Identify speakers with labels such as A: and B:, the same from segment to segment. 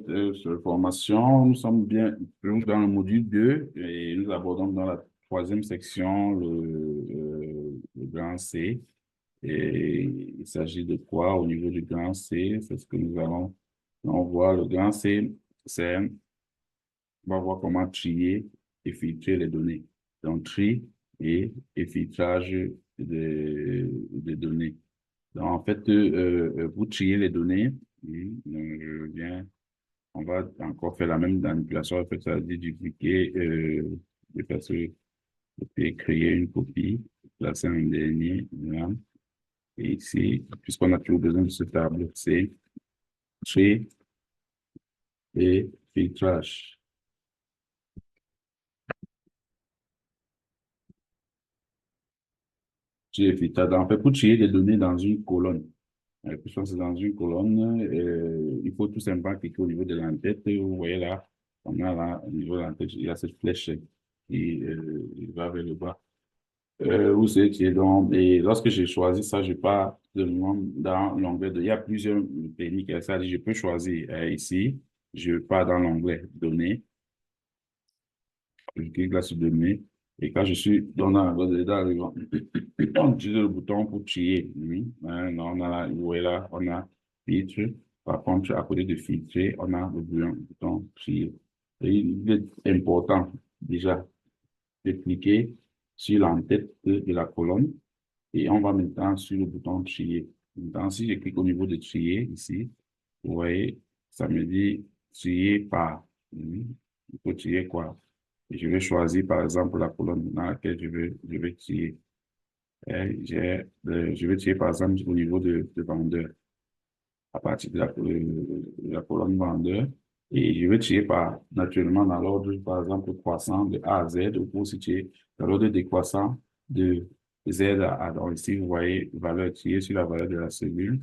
A: cette formation. Nous sommes bien toujours dans le module 2 et nous abordons dans la troisième section le grand C. Et il s'agit de quoi au niveau du grand C? C'est ce que nous allons on voit. Le grand C, c'est, on va voir comment trier et filtrer les données. Donc, tri et filtrage des données. Donc, en fait, pour trier les données, oui, donc je viens, on va encore faire la même manipulation. En fait, ça veut dire dupliquer, de faire et créer une copie, placer un dernier, là. Et ici, puisqu'on a toujours besoin de ce tableau, c'est tri et filtrage. Tri et filtrage. Donc, en fait, pour trier des données dans une colonne, puisque c'est dans une colonne, il faut tout simplement cliquer au niveau de l'entête. Vous voyez là, on a là, au niveau de l'entête, il y a cette flèche qui va vers le bas. Où c'est qui est donc, et lorsque j'ai choisi ça, je pars dans l'onglet il y a plusieurs techniques. Ça dit, je peux choisir ici, je pars dans l'onglet données, je clique là sur données, et quand je suis on utilise le bouton pour trier. Oui. Hein, on a là, vous voyez là, on a filtre. Par contre, à côté de filtrer, on a le bouton trier. Et il est important déjà de cliquer sur l'entête de la colonne et on va maintenant sur le bouton trier. Maintenant, si je clique au niveau de trier ici, vous voyez, ça me dit trier par. Il faut trier quoi? Et je vais choisir par exemple la colonne dans laquelle je vais trier. Je vais trier par exemple au niveau de vendeur, à partir de la colonne vendeur. Et je vais trier naturellement dans l'ordre, par exemple, croissant de A à Z, ou pour situer dans l'ordre décroissant de Z à A. Donc ici, vous voyez, valeur triée sur la valeur de la cellule,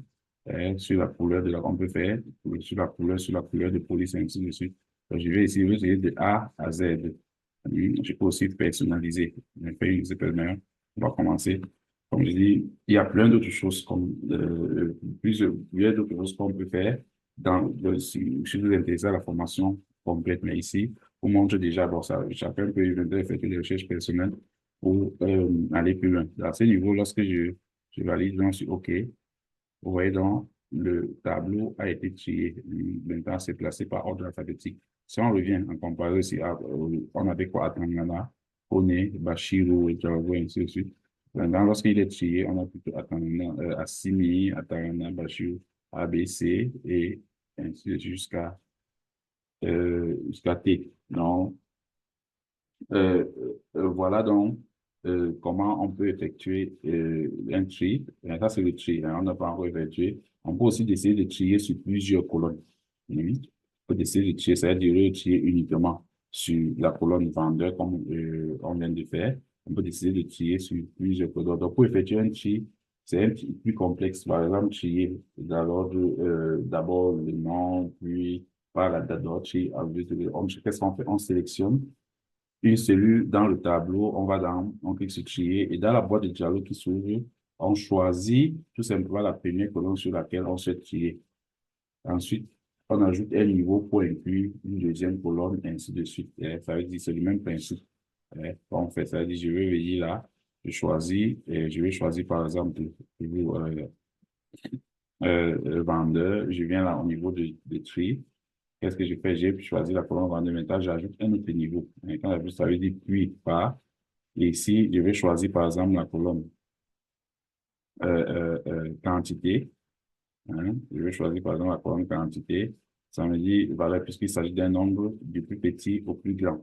A: sur la couleur on peut faire, sur la couleur de police, et ainsi de suite. Donc, je vais ici, je vais trier de A à Z. Je peux aussi personnaliser. Je fais une expérience. On va commencer. Comme je dis, il y a plein d'autres choses comme plusieurs d'autres choses qu'on peut faire si vous êtes intéressé à la formation complète. Mais ici, on montre déjà, bon, ça, chacun peut éventuellement faire des recherches personnelles pour aller plus loin. À ce niveau, lorsque je valide, donc, sur OK, vous voyez donc, le tableau a été trié. Maintenant, c'est placé par ordre alphabétique. Si on revient en comparaison, on avait quoi attendre là, Kone, Bachirou, et Djago, et ainsi de suite. Maintenant, lorsqu'il est trié, on a plutôt attendre Assimi, Atarana, Bachirou, ABC, et ainsi de suite jusqu'à T. Donc, euh, voilà donc comment on peut effectuer un tri. Et ça, c'est le tri. Hein, on n'a pas encore effectué. On peut aussi décider de trier sur plusieurs colonnes. Oui. On peut décider de trier, c'est-à-dire de trier uniquement sur la colonne vendeur, comme on vient de faire. On peut décider de trier sur plusieurs colonnes. Donc, pour effectuer un tri, c'est un petit peu plus complexe. Par exemple, trier dans l'ordre, d'abord le nom, puis par la date d'origine. Qu'est-ce qu'on fait? On sélectionne une cellule dans le tableau, on clique sur trier et dans la boîte de dialogue qui s'ouvre, on choisit tout simplement la première colonne sur laquelle on souhaite trier. Ensuite, on ajoute un niveau pour inclure une deuxième colonne, ainsi de suite. Ça veut dire c'est le même principe. On fait ça, veut dire je vais venir là, je choisis, et je vais choisir par exemple vendeur, je viens là au niveau de tri. Qu'est-ce que je fais? J'ai choisi la colonne vendeur. Maintenant, j'ajoute un autre niveau. Quand j'ajoute, ça veut dire puis par. Et ici, je vais choisir par exemple la colonne quantité. Hein. Je vais choisir par exemple la colonne quantité. Ça me dit, voilà, puisqu'il s'agit d'un nombre du plus petit au plus grand.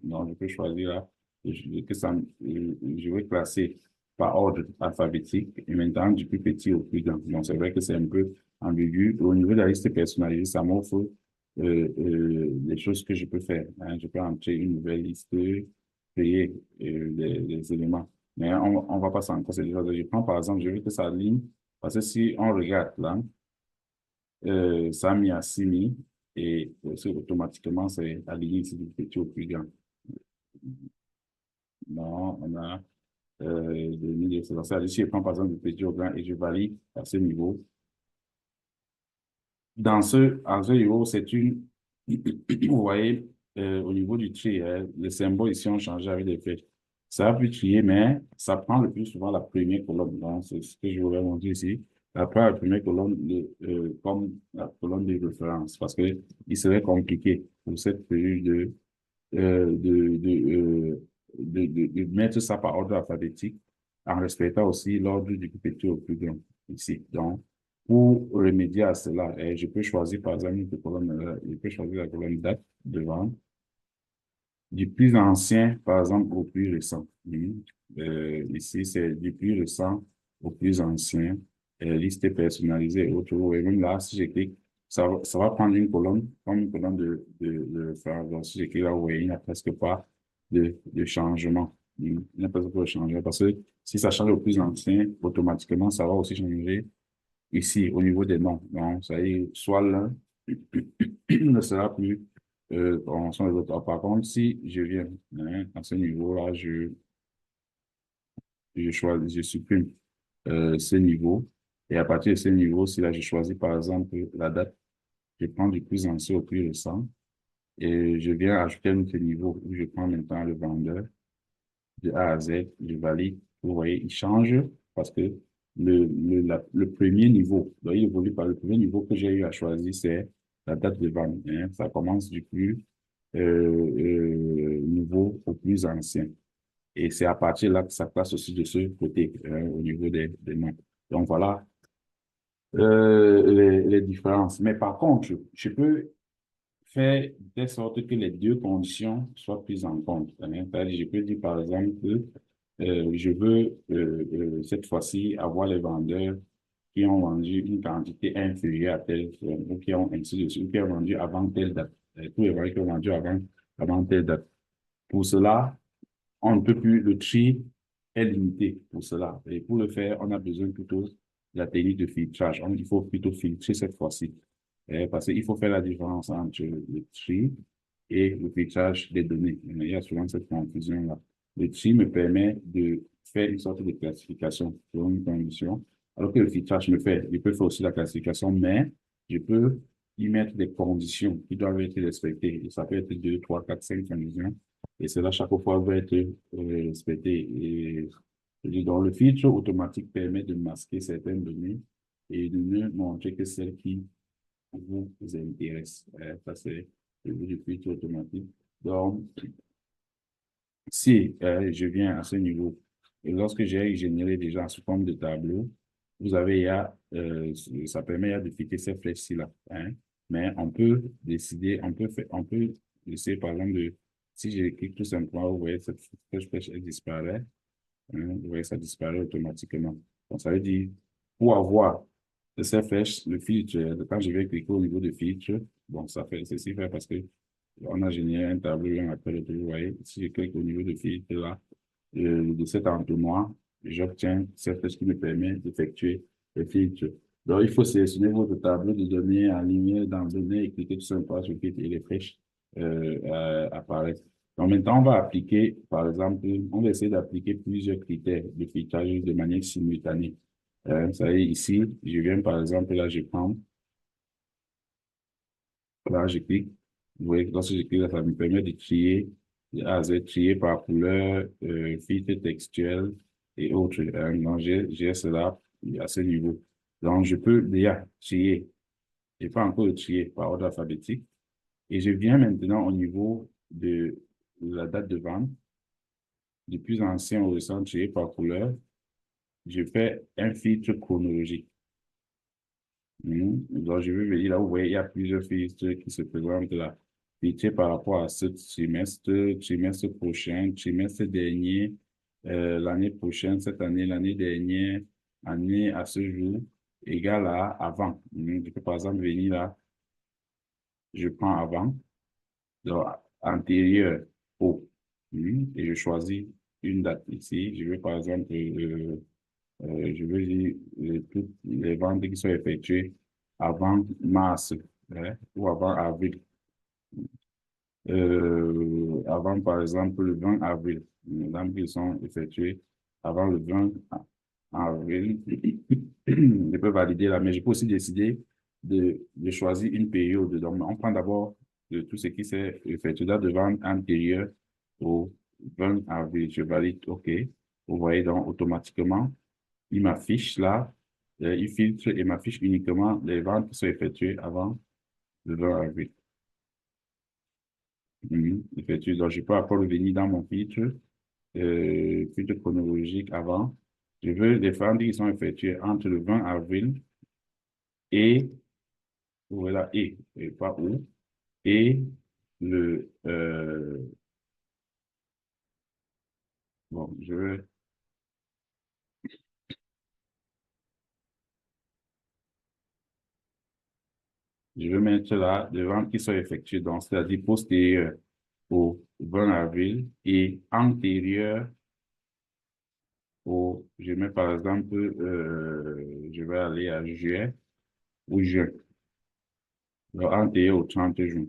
A: Donc, je peux choisir là, je vais classer par ordre alphabétique et maintenant du plus petit au plus grand. Donc, c'est vrai que c'est un peu ambigu. Au niveau de la liste personnalisée, ça m'offre les choses que je peux faire. Hein. Je peux entrer une nouvelle liste, créer les éléments. Mais on va pas s'en considérer. Je prends par exemple, je veux que ça aligne, parce que si on regarde là, ça a mis à 6 000 et automatiquement c'est aligné ici du petit au plus grand. Non, on a des milliers. C'est ça. Si je prends par exemple du petit au grand et je valide à ce niveau, En ce niveau, c'est une, vous voyez, au niveau du tri, hein, les symboles ici ont changé avec des flèches. Ça a pu trier, mais ça prend le plus souvent la première colonne. Donc, c'est ce que je voulais montrer ici. Après, la première colonne, comme la colonne de référence, parce que il serait compliqué pour cette feuille de mettre ça par ordre alphabétique en respectant aussi l'ordre du plus petit au plus grand ici. Donc, pour remédier à cela, je peux choisir par exemple une colonne, je peux choisir la colonne date devant, du plus ancien par exemple au plus récent. Ici, c'est du plus récent au plus ancien, liste personnalisée et autres. Et même là, si je clique, ça va prendre une colonne, comme une colonne de référence. Donc, si je clique là, vous voyez, il n'y a presque pas de changement. Il n'y a presque pas de changement parce que si ça change au plus ancien, automatiquement, ça va aussi changer ici au niveau des noms. Donc, ça y est, soit l'un ne sera plus en son les autres. Par contre, si je viens à ce niveau-là, je choisis, je supprime ce niveau. Et à partir de ce niveau, si là, je choisis par exemple la date, je prends du plus ancien au plus récent et je viens ajouter un autre niveau où je prends maintenant le vendeur de A à Z, je valide. Vous voyez, il change parce que le premier niveau, donc il évolue par le premier niveau que j'ai eu à choisir, c'est la date de vente. Hein. Ça commence du plus nouveau au plus ancien. Et c'est à partir là que ça passe aussi de ce côté, au niveau des noms. Donc voilà les différences. Mais par contre, je peux faire de sorte que les deux conditions soient prises en compte. Hein. C'est-à-dire, je peux dire par exemple que je veux cette fois-ci avoir les vendeurs qui ont vendu une quantité inférieure à telle somme, ou qui ont ainsi de suite, ou qui ont vendu avant telle date. Tous les vendeurs qui ont vendu avant telle date. Pour cela, on ne peut plus, le tri est limité pour cela. Et pour le faire, on a besoin plutôt de la technique de filtrage. Il faut plutôt filtrer cette fois-ci. Parce qu'il faut faire la différence entre le tri et le filtrage des données. Il y a souvent cette confusion-là. Le tri me permet de faire une sorte de classification pour une condition, alors que le filtrage je peux faire aussi la classification, mais je peux y mettre des conditions qui doivent être respectées. Et ça peut être 2, 3, 4, 5 conditions. Et cela, chaque fois, va être respecté. Et donc, le filtre automatique permet de masquer certaines données et de ne montrer que celles qui vous intéressent. Ça, c'est le but du filtre automatique. Donc, si je viens à ce niveau, et lorsque j'ai généré déjà sous forme de tableau, vous avez, ça permet de cliquer ces flèches-ci-là. Hein, mais on peut décider, on peut essayer par exemple si je clique tout simplement, vous voyez, cette flèche, elle disparaît. Hein, vous voyez, ça disparaît automatiquement. Donc, ça veut dire, pour avoir ces flèches, le filtre, quand je vais cliquer au niveau de filtre, bon, ceci fait parce que on a généré un tableau, un appel, vous voyez, si je clique au niveau de filtre là, de cet entonnoir, j'obtiens cette flèche qui me permet d'effectuer le filtre. Donc, il faut sélectionner votre tableau de données, aligner dans données et cliquer tout simplement sur le filtre et les flèches apparaissent. Donc, maintenant, on va appliquer, par exemple, on va essayer d'appliquer plusieurs critères de filtrage de manière simultanée. Vous savez, ici, je viens, par exemple, là, je prends, là, je clique. Vous voyez, lorsque je clique, là, ça me permet de trier, de A à Z, trier par couleur, filtre textuel et autres. Donc, j'ai cela à ce niveau. Donc, je peux déjà trier. Je pas encore le trier par ordre alphabétique. Et je viens maintenant au niveau de la date de vente, du plus ancien au récent trié par couleur. Je fais un filtre chronologique. Donc, je vais venir là, vous voyez, il y a plusieurs filtres qui se présentent là. Filtré par rapport à ce trimestre, trimestre prochain, trimestre dernier, l'année prochaine, cette année, l'année dernière, année à ce jour, égal à avant. Je peux par exemple venir là, je prends avant, donc antérieur au, et je choisis une date ici. Je veux par exemple je veux dire toutes les ventes qui sont effectuées avant mars ou avant avril. Avant, par exemple, le 20 avril. Les ventes qui sont effectuées avant le 20 avril. Je peux valider là, mais je peux aussi décider de choisir une période. Donc, on prend d'abord de tout ce qui s'est effectué date de vente antérieure au 20 avril. Je valide OK. Vous voyez donc automatiquement, il m'affiche là, il filtre et m'affiche uniquement les ventes qui sont effectuées avant le 20 avril. Effectué. Donc, je peux encore revenir dans mon filtre chronologique avant. Je veux les ventes qui sont effectuées entre le 20 avril et, voilà, et pas où, et le, bon, je veux mettre là les ventes qui sont effectuées, donc c'est-à-dire postérieures au 20 avril et antérieures je mets par exemple, je vais aller à juillet ou juin, donc antérieur au 30 juin.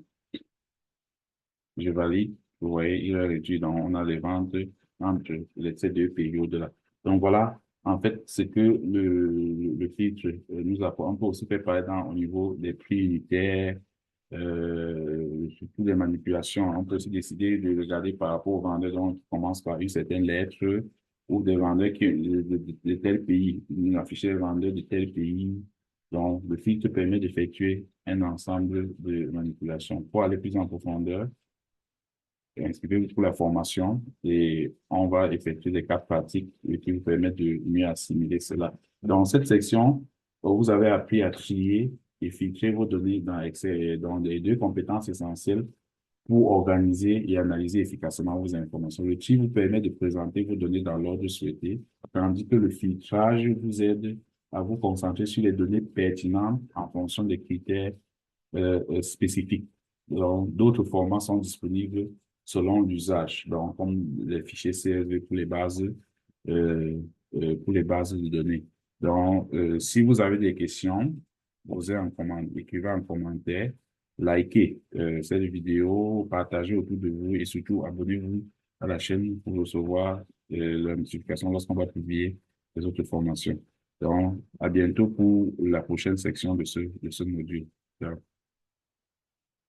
A: Je valide. Vous voyez, il est réduit. Donc, on a les ventes entre ces deux périodes-là. Donc, voilà, en fait, c'est que le filtre nous apporte. On peut aussi faire par exemple au niveau des prix unitaires, surtout les manipulations. On peut aussi décider de regarder par rapport aux vendeurs donc, qui commencent par une certaine lettre ou des vendeurs de tel pays. Nous afficher les vendeurs de tel pays. Donc, le filtre permet d'effectuer un ensemble de manipulations. Pour aller plus en profondeur, inscrivez-vous pour la formation et on va effectuer des cas pratiques qui vous permettent de mieux assimiler cela. Dans cette section, vous avez appris à trier et filtrer vos données dans Excel et dans les deux compétences essentielles pour organiser et analyser efficacement vos informations. Le tri vous permet de présenter vos données dans l'ordre souhaité, tandis que le filtrage vous aide à vous concentrer sur les données pertinentes en fonction des critères spécifiques. Donc, d'autres formats sont disponibles selon l'usage. Donc, comme les fichiers CSV euh, pour les bases de données. Donc, si vous avez des questions, écrivez en commentaire, likez cette vidéo, partagez autour de vous et surtout abonnez-vous à la chaîne pour recevoir la notification lorsqu'on va publier les autres formations. Donc, à bientôt pour la prochaine section de ce module. Ciao.